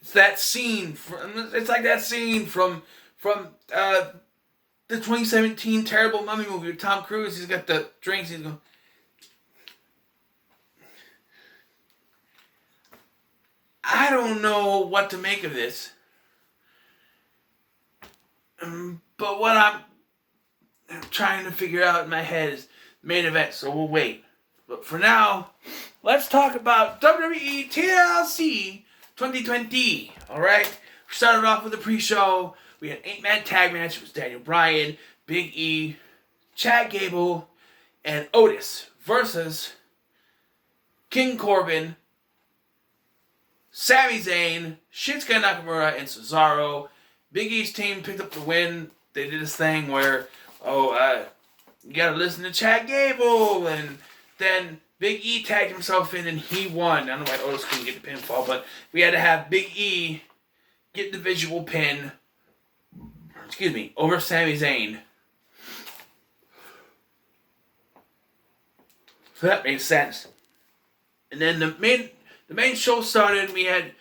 It's that scene it's like that scene from the 2017 terrible mummy movie with Tom Cruise. He's got the drinks, he's going, I don't know what to make of this. But what I'm trying to figure out in my head is the main event, so we'll wait. But for now, let's talk about WWE TLC 2020. Alright? We started off with a pre-show. We had an 8-man tag match. It was Daniel Bryan, Big E, Chad Gable, and Otis versus King Corbin, Sami Zayn, Shinsuke Nakamura, and Cesaro. Big E's team picked up the win. They did this thing where, you gotta listen to Chad Gable, and then Big E tagged himself in and he won. I don't know why Otis couldn't get the pinfall, but we had to have Big E get the visual pin, over Sami Zayn. So that made sense. And then the main show started. We had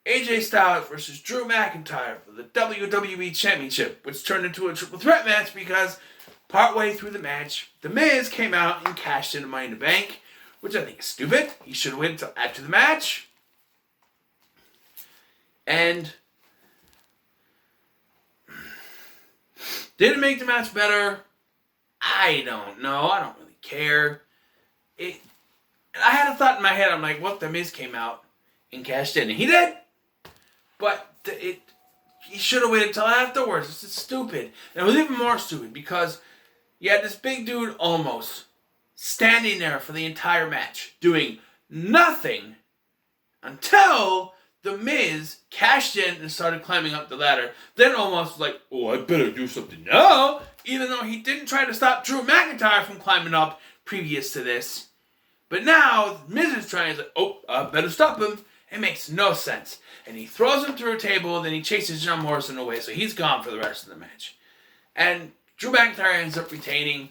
AJ Styles versus Drew McIntyre for the WWE Championship, which turned into a triple threat match because partway through the match, The Miz came out and cashed in Money in the Bank, which I think is stupid. He should have waited until after the match. And did it make the match better? I don't know. I don't really care. I had a thought in my head. I'm like, what? The Miz came out and cashed in, and he did. But he should have waited till afterwards. This is stupid. And it was even more stupid because you had this big dude almost standing there for the entire match, doing nothing until The Miz cashed in and started climbing up the ladder. Then almost was like, oh, I better do something now. Even though he didn't try to stop Drew McIntyre from climbing up previous to this. But now, Miz is trying, he's like, oh, I better stop him. It makes no sense. And he throws him through a table, then he chases John Morrison away, so he's gone for the rest of the match. And Drew McIntyre ends up retaining.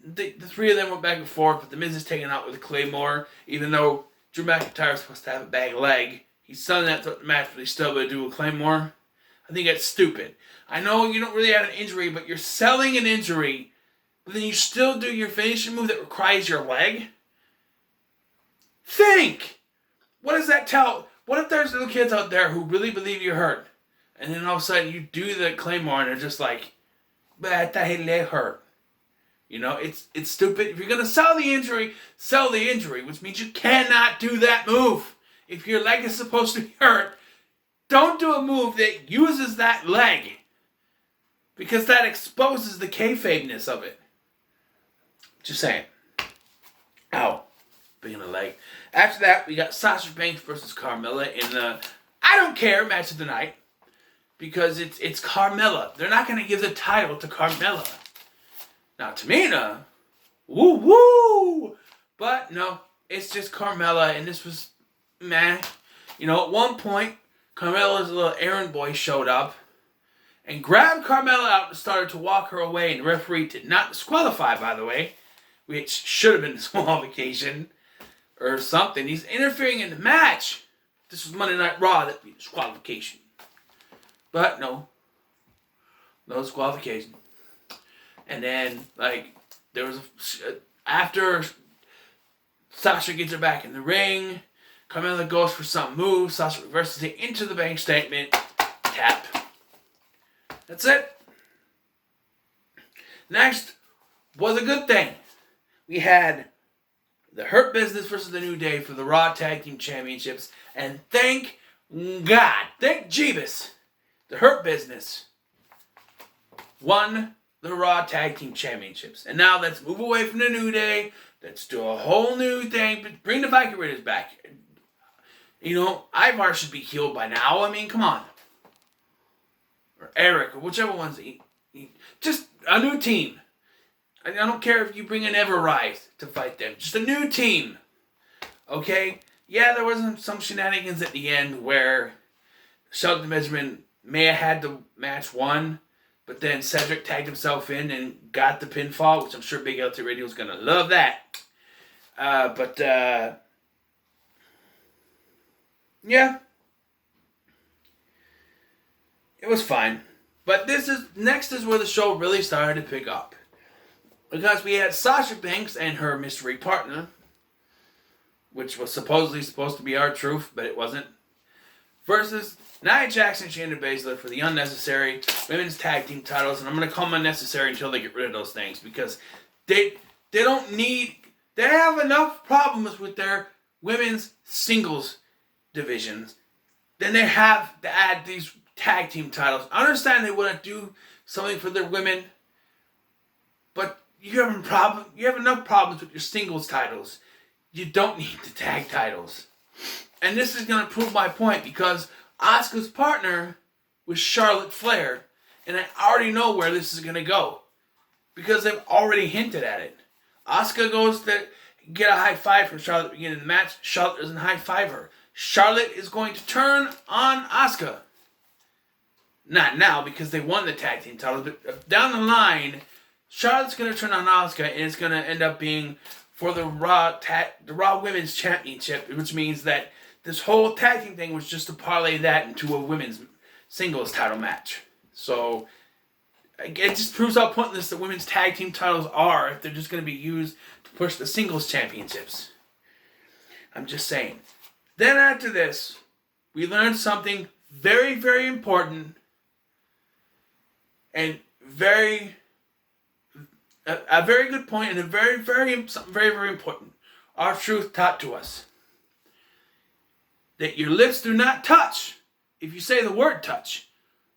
The three of them went back and forth, but The Miz is taken out with a Claymore, even though Drew McIntyre is supposed to have a bag leg. He's selling that throughout the match, but he's still going to do a Claymore. I think that's stupid. I know you don't really have an injury, but you're selling an injury, but then you still do your finishing move that requires your leg? Think! What does that tell? What if there's little kids out there who really believe you're hurt, and then all of a sudden you do the Claymore and they're just like, but I thought his leg hurt. You know, it's stupid. If you're going to sell the injury, which means you cannot do that move. If your leg is supposed to be hurt, don't do a move that uses that leg, because that exposes the kayfabeness of it. Just saying. Ow. Being a leg. After that, we got Sasha Banks versus Carmella in the I don't care match of the night, because it's Carmella. They're not going to give the title to Carmella. Now, Tamina, woo woo, but no, it's just Carmella, and this was meh. You know, at one point, Carmella's little errand boy showed up and grabbed Carmella out and started to walk her away, and the referee did not disqualify, by the way, which should have been disqualification. Or something. He's interfering in the match. This was Monday Night Raw. That'd be disqualification. But no. No disqualification. And then, there was after Sasha gets her back in the ring, Carmella goes for some move. Sasha reverses it into the bank statement. Tap. That's it. Next was a good thing. We had the Hurt Business versus the New Day for the Raw Tag Team Championships. And thank God, thank Jeebus, the Hurt Business won the Raw Tag Team Championships. And now let's move away from the New Day. Let's do a whole new thing. Bring the Viking Raiders back. You know, Ivar should be healed by now. I mean, come on. Or Eric, or whichever one's. Just a new team. I don't care if you bring an Ever-Rise to fight them. Just a new team. Okay? Yeah, there was some shenanigans at the end where Shelton Benjamin may have had the match won, but then Cedric tagged himself in and got the pinfall, which I'm sure Big LT Radio is going to love that. Yeah, it was fine. But next is where the show really started to pick up. Because we had Sasha Banks and her mystery partner, which was supposedly supposed to be R-Truth, but it wasn't, versus Nia Jax and Shayna Baszler for the unnecessary women's tag team titles. And I'm going to call them unnecessary until they get rid of those things, because they don't need... They have enough problems with their women's singles divisions. Then they have to add these tag team titles. I understand they want to do something for their women, but you have enough problems with your singles titles. You don't need the tag titles. And this is going to prove my point, because Asuka's partner was Charlotte Flair, and I already know where this is going to go, because they've already hinted at it. Asuka goes to get a high five from Charlotte at the beginning of the match. Charlotte doesn't high five her. Charlotte is going to turn on Asuka. Not now, because they won the tag team titles, but down the line, Charlotte's going to turn on Asuka, and it's going to end up being for the Raw Women's Championship, which means that this whole tag team thing was just to parlay that into a women's singles title match. So it just proves how pointless the women's tag team titles are if they're just going to be used to push the singles championships. I'm just saying. Then after this, we learned something very, very important and a very good point, and something very, very important. R-Truth taught to us that your lips do not touch if you say the word touch,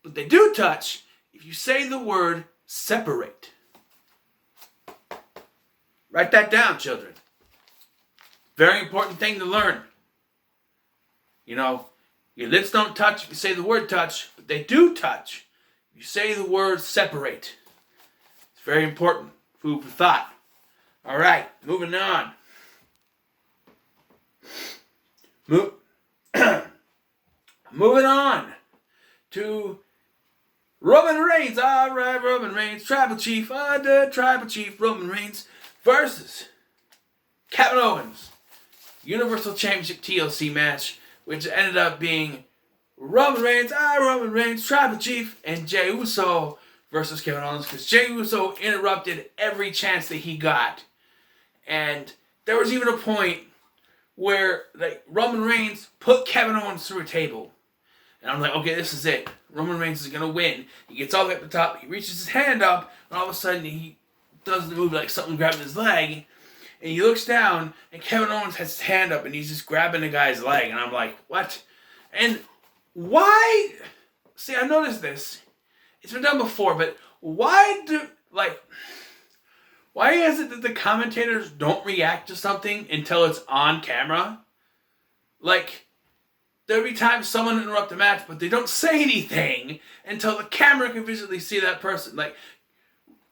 but they do touch if you say the word separate. Write that down, children. Very important thing to learn. You know, your lips don't touch if you say the word touch, but they do touch if you say the word separate. It's very important. Food for thought. All right, moving on. Moving on to Roman Reigns. All right, Roman Reigns, Tribal Chief, Tribal Chief Roman Reigns versus Kevin Owens. Universal Championship TLC match, which ended up being Roman Reigns, Tribal Chief, and Jey Uso versus Kevin Owens, because Jey Uso interrupted every chance that he got. And there was even a point where Roman Reigns put Kevin Owens through a table. And I'm like, okay, this is it. Roman Reigns is going to win. He gets all the way up the top. He reaches his hand up, and all of a sudden he does the move like something grabbing his leg. And he looks down, and Kevin Owens has his hand up, and he's just grabbing the guy's leg. And I'm like, what? And why? See, I noticed this. It's been done before, but why is it that the commentators don't react to something until it's on camera? Like, there'll be times someone interrupt the match, but they don't say anything until the camera can visually see that person.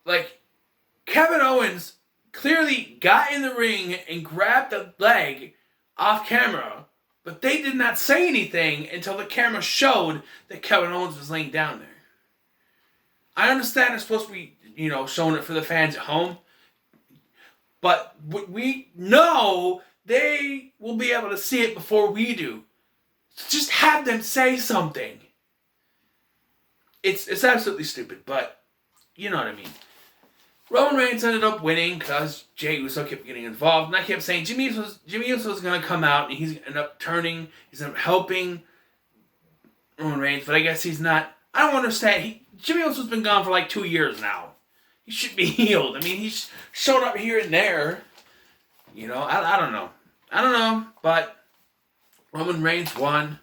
Like Kevin Owens clearly got in the ring and grabbed the leg off camera, but they did not say anything until the camera showed that Kevin Owens was laying down there. I understand it's supposed to be, showing it for the fans at home, but we know they will be able to see it before we do. Just have them say something. It's absolutely stupid, but you know what I mean. Roman Reigns ended up winning because Jey Uso kept getting involved, and I kept saying Jimmy Uso's going to come out and he's going to end up turning, he's going to end up helping Roman Reigns, but I guess he's not. I don't understand. Jimmy Uso's been gone for like 2 years now. He should be healed. I mean, he's showed up here and there. I don't know. But Roman Reigns won.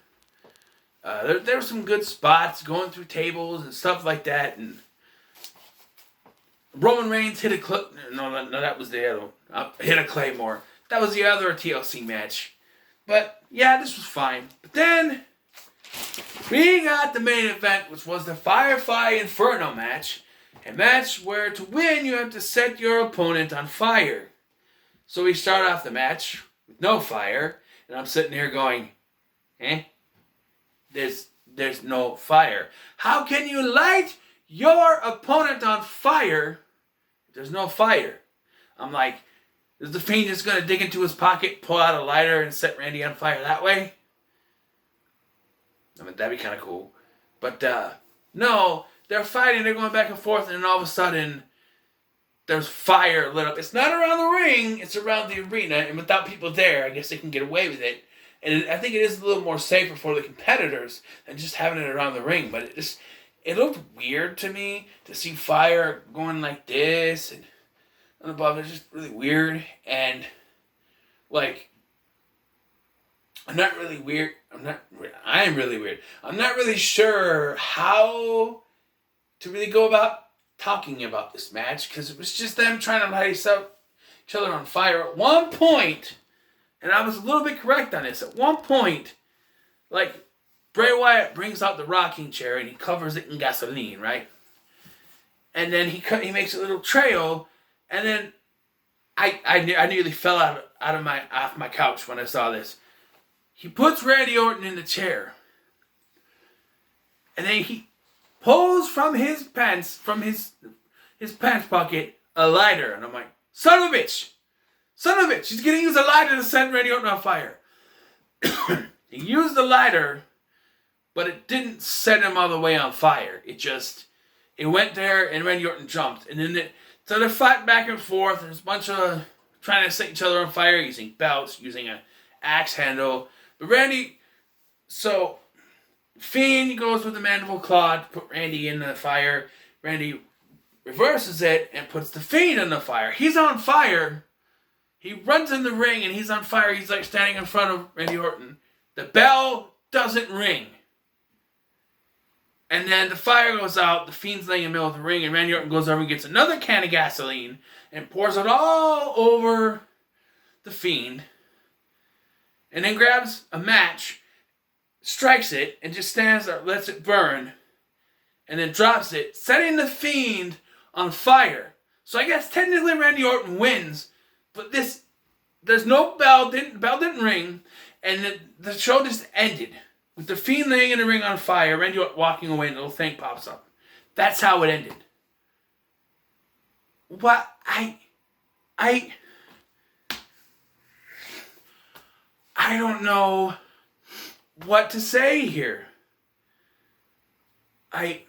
There were some good spots going through tables and stuff like that. And Roman Reigns hit a No, that was the other one. Hit a Claymore. That was the other TLC match. But yeah, this was fine. But then we got the main event, which was the Firefly Inferno match. A match where to win you have to set your opponent on fire. So we start off the match with no fire, and I'm sitting here going, There's no fire. How can you light your opponent on fire if there's no fire? I'm like, Is the Fiend just going to dig into his pocket, pull out a lighter, and set Randy on fire that way? I mean, that'd be kind of cool. But, no, they're fighting, they're going back and forth, and then all of a sudden, there's fire lit up. It's not around the ring, it's around the arena, and without people there, I guess they can get away with it. And I think it is a little more safer for the competitors than just having it around the ring. But it looked weird to me to see fire going like this and above. It's just really weird. And like, I am really weird. I'm not really sure how to really go about talking about this match, because it was just them trying to light each other on fire. At one point, and I was a little bit correct on this, at one point, like, Bray Wyatt brings out the rocking chair and he covers it in gasoline, right? And then he makes a little trail, and then I nearly fell off my couch when I saw this. He puts Randy Orton in the chair, and then he pulls from his pants pocket a lighter, and I'm like, son of a bitch, he's gonna use a lighter to set Randy Orton on fire. He used the lighter, but it didn't set him all the way on fire. It went there, and Randy Orton jumped, and then so they're fighting back and forth. There's a bunch of trying to set each other on fire using belts, using an axe handle. But Fiend goes with the mandible claw to put Randy in the fire. Randy reverses it and puts the Fiend in the fire. He's on fire. He runs in the ring and he's on fire. He's like standing in front of Randy Orton. The bell doesn't ring. And then the fire goes out. The Fiend's laying in the middle of the ring, and Randy Orton goes over and gets another can of gasoline and pours it all over the Fiend. And then grabs a match, strikes it, and just stands there, lets it burn, and then drops it, setting the Fiend on fire. So I guess technically Randy Orton wins, but there's no bell, bell didn't ring, and the show just ended with the Fiend laying in the ring on fire, Randy Orton walking away, and a little thing pops up. That's how it ended. What I don't know what to say here. I